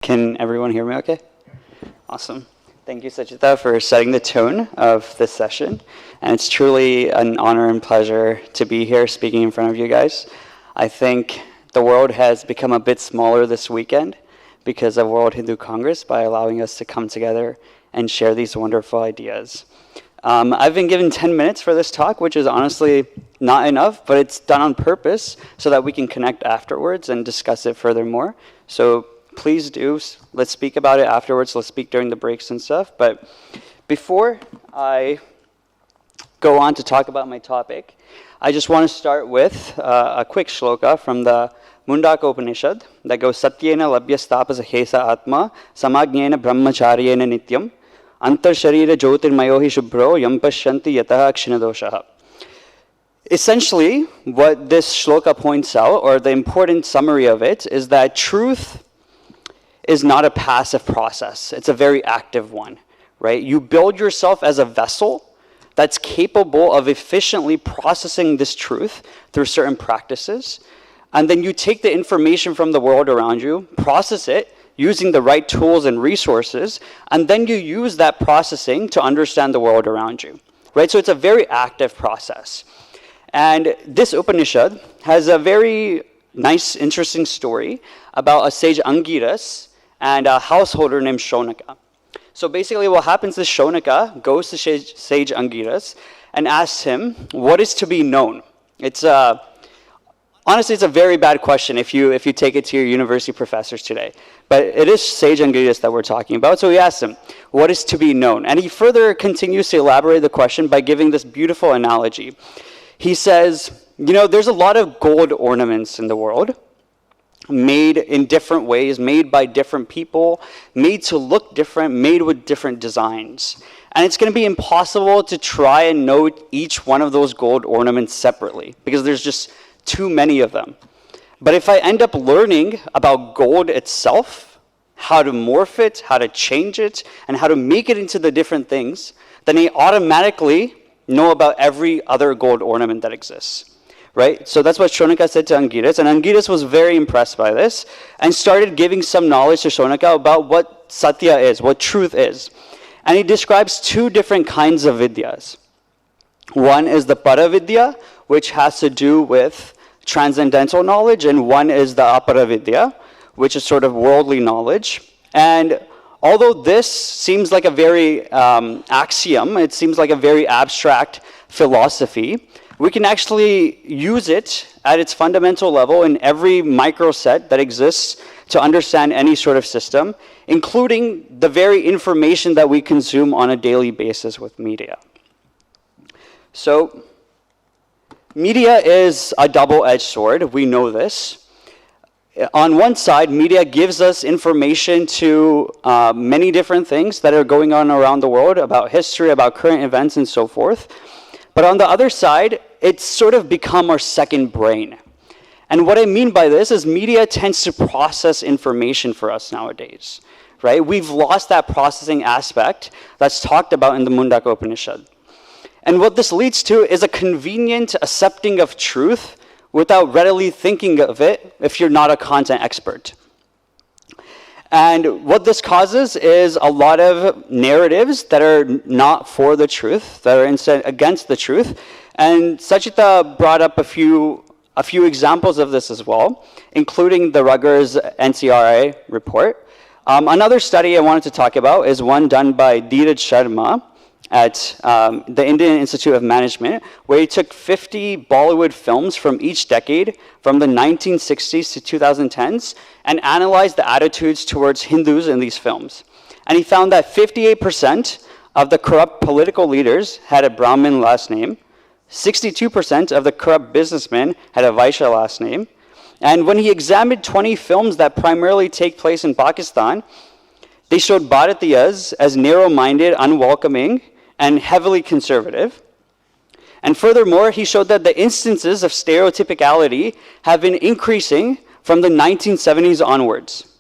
Can everyone hear me okay? Awesome. Thank you, Sachita, for setting the tone of this session. And it's truly an honor and pleasure to be here speaking in front of you guys. I think the world has become a bit smaller this weekend because of World Hindu Congress by allowing us to come together and share these wonderful ideas. I've been given 10 minutes for this talk, which is honestly not enough, but it's done on purpose so that we can connect afterwards and discuss it furthermore. So please do, let's speak about it afterwards, let's speak during the breaks and stuff. But before I go on to talk about my topic, I just want to start with a quick shloka from the Mundaka Upanishad that goes, Satyena labhyastapasa hesa atma samajnena brahmacharyena nityam antar sharira jyotirmayohi shubhro yam pashyanti yataha akshinadoshaha. Essentially, what this shloka points out, or the important summary of it, is that truth is not a passive process. It's a very active one, right? You build yourself as a vessel that's capable of efficiently processing this truth through certain practices. And then you take the information from the world around you, process it using the right tools and resources, and then you use that processing to understand the world around you, right? So it's a very active process. And this Upanishad has a very nice, interesting story about a sage Angiras and a householder named Shonaka. So basically what happens is Shonaka goes to sage Angiras and asks him, what is to be known? Honestly, it's a very bad question if you take it to your university professors today. But it is sage Angiras that we're talking about. So he asks him, what is to be known? And he further continues to elaborate the question by giving this beautiful analogy. He says, there's a lot of gold ornaments in the world, made in different ways, made by different people, made to look different, made with different designs. And it's going to be impossible to try and note each one of those gold ornaments separately because there's just too many of them. But if I end up learning about gold itself, how to morph it, how to change it, and how to make it into the different things, then I automatically know about every other gold ornament that exists. Right? So that's what Shonaka said to Angiras, and Angiras was very impressed by this and started giving some knowledge to Shonaka about what Satya is, what truth is. And he describes two different kinds of vidyas. One is the Paravidya, which has to do with transcendental knowledge, and one is the Aparavidya, which is sort of worldly knowledge. And although this seems like a very axiom, it seems like a very abstract philosophy, we can actually use it at its fundamental level in every microset that exists to understand any sort of system, including the very information that we consume on a daily basis with media. So, media is a double-edged sword. We know this. On one side, media gives us information to many different things that are going on around the world, about history, about current events, and so forth. But on the other side, it's sort of become our second brain. And what I mean by this is media tends to process information for us nowadays, right? We've lost that processing aspect that's talked about in the Mundaka Upanishad. And what this leads to is a convenient accepting of truth without readily thinking of it if you're not a content expert. And what this causes is a lot of narratives that are not for the truth, that are instead against the truth. And Sachita brought up a few examples of this as well, including the Rutgers NCRI report. Another study I wanted to talk about is one done by Dheeraj Sharma at the Indian Institute of Management, where he took 50 Bollywood films from each decade, from the 1960s to 2010s, and analyzed the attitudes towards Hindus in these films. And he found that 58% of the corrupt political leaders had a Brahmin last name, 62% of the corrupt businessmen had a Vaishya last name, and when he examined 20 films that primarily take place in Pakistan, they showed Bharatiyas as narrow-minded, unwelcoming, and heavily conservative. And furthermore, he showed that the instances of stereotypicality have been increasing from the 1970s onwards.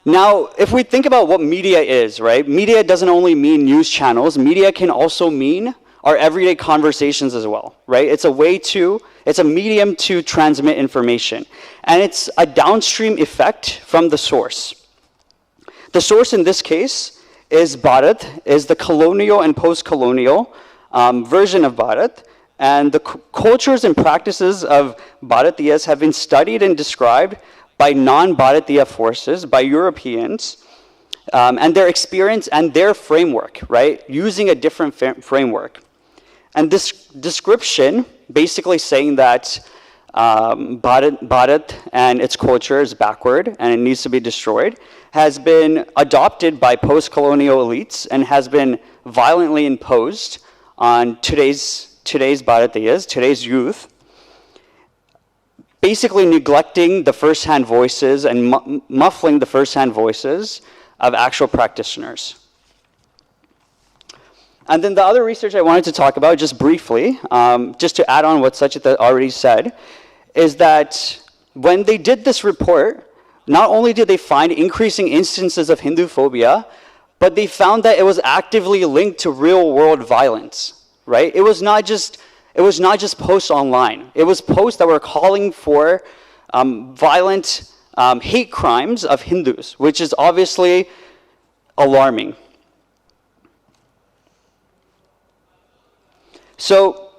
Now, if we think about what media is, right? Media doesn't only mean news channels. Media can also mean our everyday conversations as well, right? It's a medium to transmit information. And it's a downstream effect from the source. The source in this case is Bharat, is the colonial and post-colonial version of Bharat. And the cultures and practices of Bharatiyas have been studied and described by non-Bharatiya forces, by Europeans, and their experience and their framework, right? Using a different framework. And this description, basically saying that Bharat and its culture is backward and it needs to be destroyed, has been adopted by post-colonial elites and has been violently imposed on today's Bharatiyas, today's youth, basically neglecting the first-hand voices and muffling the first-hand voices of actual practitioners. And then the other research I wanted to talk about, just briefly, just to add on what Sachita already said, is that when they did this report, not only did they find increasing instances of Hindu phobia, but they found that it was actively linked to real-world violence, right? It was not just posts online. It was posts that were calling for violent hate crimes of Hindus, which is obviously alarming. So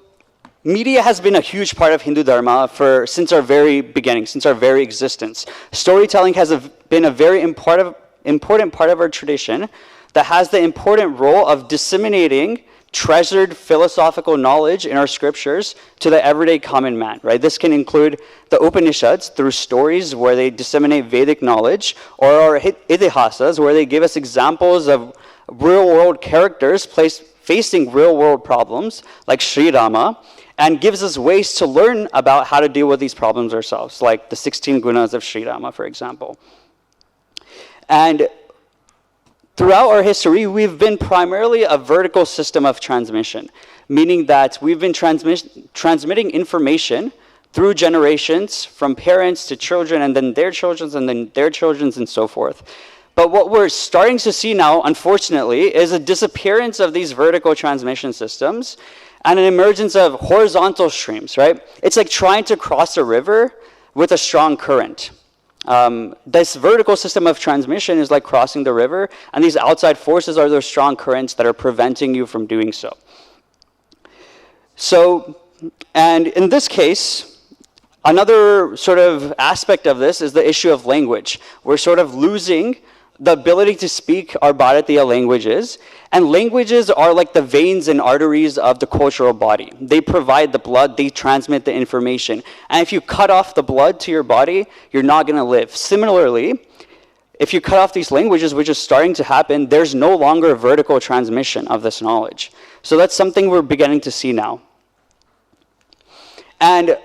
media has been a huge part of Hindu Dharma since our very beginning, since our very existence. Storytelling has been a very important part of our tradition that has the important role of disseminating treasured philosophical knowledge in our scriptures to the everyday common man, right? This can include the Upanishads through stories where they disseminate Vedic knowledge, or our Itihasas where they give us examples of real-world characters facing real-world problems, like Sri Rama, and gives us ways to learn about how to deal with these problems ourselves, like the 16 gunas of Sri Rama, for example. And throughout our history, we've been primarily a vertical system of transmission, meaning that we've been transmitting information through generations, from parents to children, and then their children's, and then their children's, and so forth. But what we're starting to see now, unfortunately, is a disappearance of these vertical transmission systems and an emergence of horizontal streams, right? It's like trying to cross a river with a strong current. This vertical system of transmission is like crossing the river, and these outside forces are those strong currents that are preventing you from doing so. And in this case, another sort of aspect of this is the issue of language. We're sort of losing the ability to speak our Bharatiya languages, and languages are like the veins and arteries of the cultural body. They provide the blood, they transmit the information. And if you cut off the blood to your body, you're not going to live. Similarly, if you cut off these languages, which is starting to happen, there's no longer vertical transmission of this knowledge. So that's something we're beginning to see now. And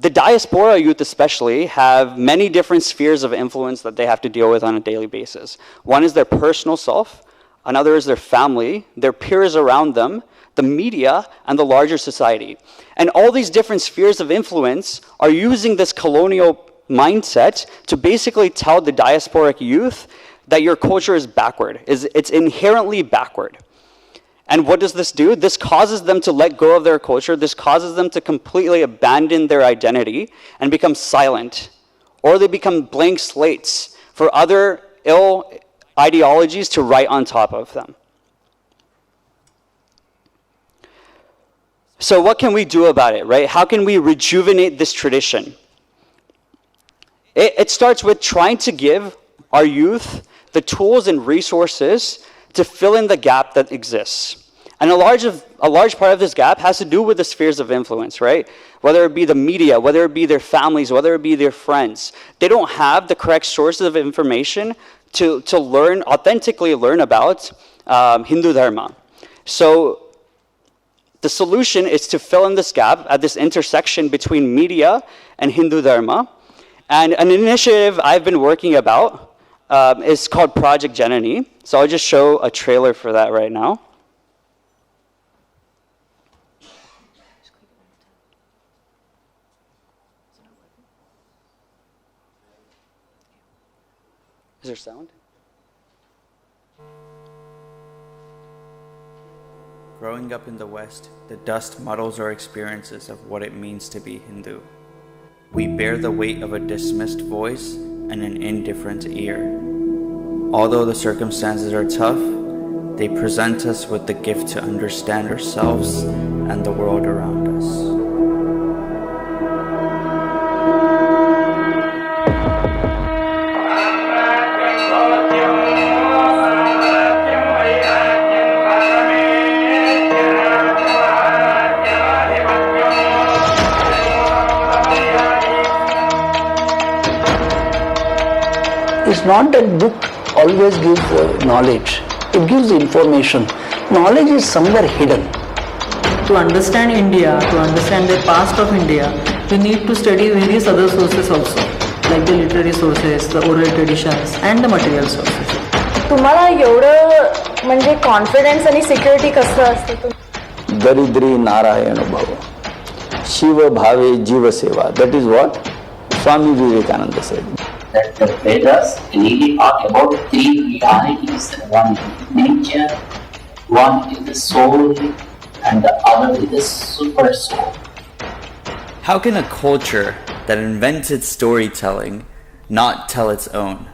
the diaspora youth especially have many different spheres of influence that they have to deal with on a daily basis. One is their personal self, another is their family, their peers around them, the media, and the larger society. And all these different spheres of influence are using this colonial mindset to basically tell the diasporic youth that your culture is backward, it's inherently backward. And what does this do? This causes them to let go of their culture. This causes them to completely abandon their identity and become silent. Or they become blank slates for other ill ideologies to write on top of them. So what can we do about it, right? How can we rejuvenate this tradition? It starts with trying to give our youth the tools and resources to fill in the gap that exists. And a large part of this gap has to do with the spheres of influence, right? Whether it be the media, whether it be their families, whether it be their friends. They don't have the correct sources of information to authentically learn about Hindu Dharma. So the solution is to fill in this gap at this intersection between media and Hindu Dharma. And an initiative I've been working about is called Project Janani. So I'll just show a trailer for that right now. Is there sound? Growing up in the West, the dust muddles our experiences of what it means to be Hindu. We bear the weight of a dismissed voice and an indifferent ear. Although the circumstances are tough, they present us with the gift to understand ourselves and the world around us. It's not that book always gives knowledge, it gives information. Knowledge is somewhere hidden. To understand India, to understand the past of India, you need to study various other sources also, like the literary sources, the oral traditions and the material sources. तुम्हाला एवढं म्हणजे confidence आणि security कसं असतं? दरिद्री नारायण भव, शिव भावे जीव सेवा. That is what Swami Vivekananda said. That the Vedas really talk about three realities. One is nature, one is the soul, and the other is the super soul. How can a culture that invented storytelling not tell its own?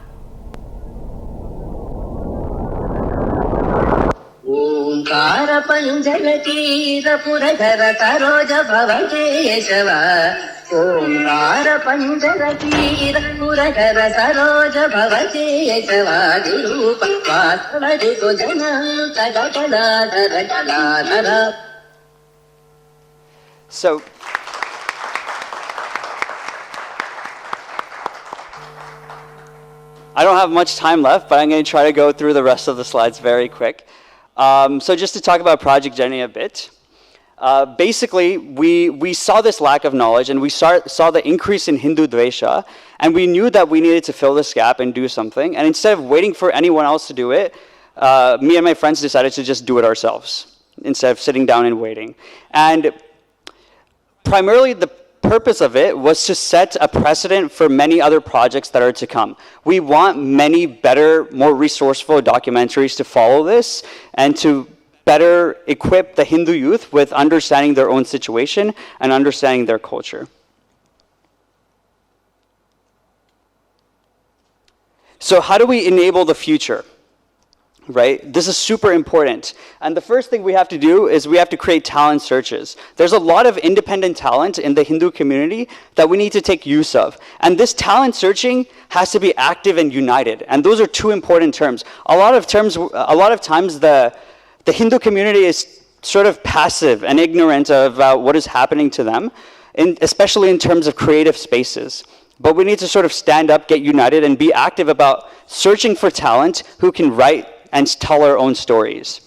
Omkara panjaratir puradhara saroja bhavakeshava. Omkara panjaratir puradhara saroja bhavakeshava. Dirupa vasaladiko jana tadakaladhara. So, I don't have much time left, but I'm going to try to go through the rest of the slides very quick. So just to talk about Project Janani a bit. Basically, we saw this lack of knowledge and we saw the increase in Hindu Dvesha, and we knew that we needed to fill this gap and do something. And instead of waiting for anyone else to do it, me and my friends decided to just do it ourselves instead of sitting down and waiting. And primarily the purpose of it was to set a precedent for many other projects that are to come. We want many better, more resourceful documentaries to follow this and to better equip the Hindu youth with understanding their own situation and understanding their culture. So how do we enable the future? Right? This is super important. And the first thing we have to do is we have to create talent searches. There's a lot of independent talent in the Hindu community that we need to take use of. And this talent searching has to be active and united. And those are two important terms. A lot of times the Hindu community is sort of passive and ignorant about what is happening to them, especially in terms of creative spaces. But we need to sort of stand up, get united, and be active about searching for talent who can write and tell our own stories.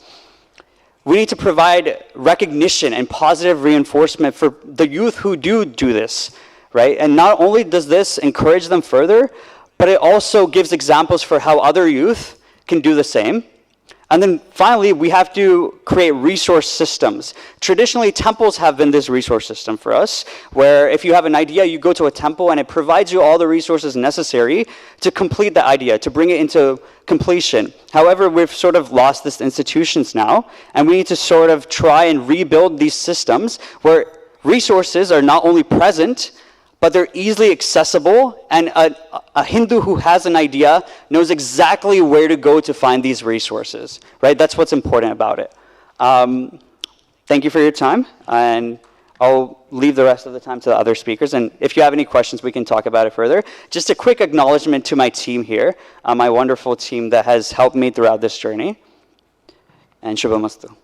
We need to provide recognition and positive reinforcement for the youth who do this, right? And not only does this encourage them further, but it also gives examples for how other youth can do the same. And then finally, we have to create resource systems. Traditionally, temples have been this resource system for us, where if you have an idea, you go to a temple and it provides you all the resources necessary to complete the idea, to bring it into completion. However, we've sort of lost these institutions now, and we need to sort of try and rebuild these systems where resources are not only present, but they're easily accessible, and a Hindu who has an idea knows exactly where to go to find these resources, right? That's what's important about it. Thank you for your time, and I'll leave the rest of the time to the other speakers, and if you have any questions, we can talk about it further. Just a quick acknowledgement to my team here, my wonderful team that has helped me throughout this journey, and Shubhamastu.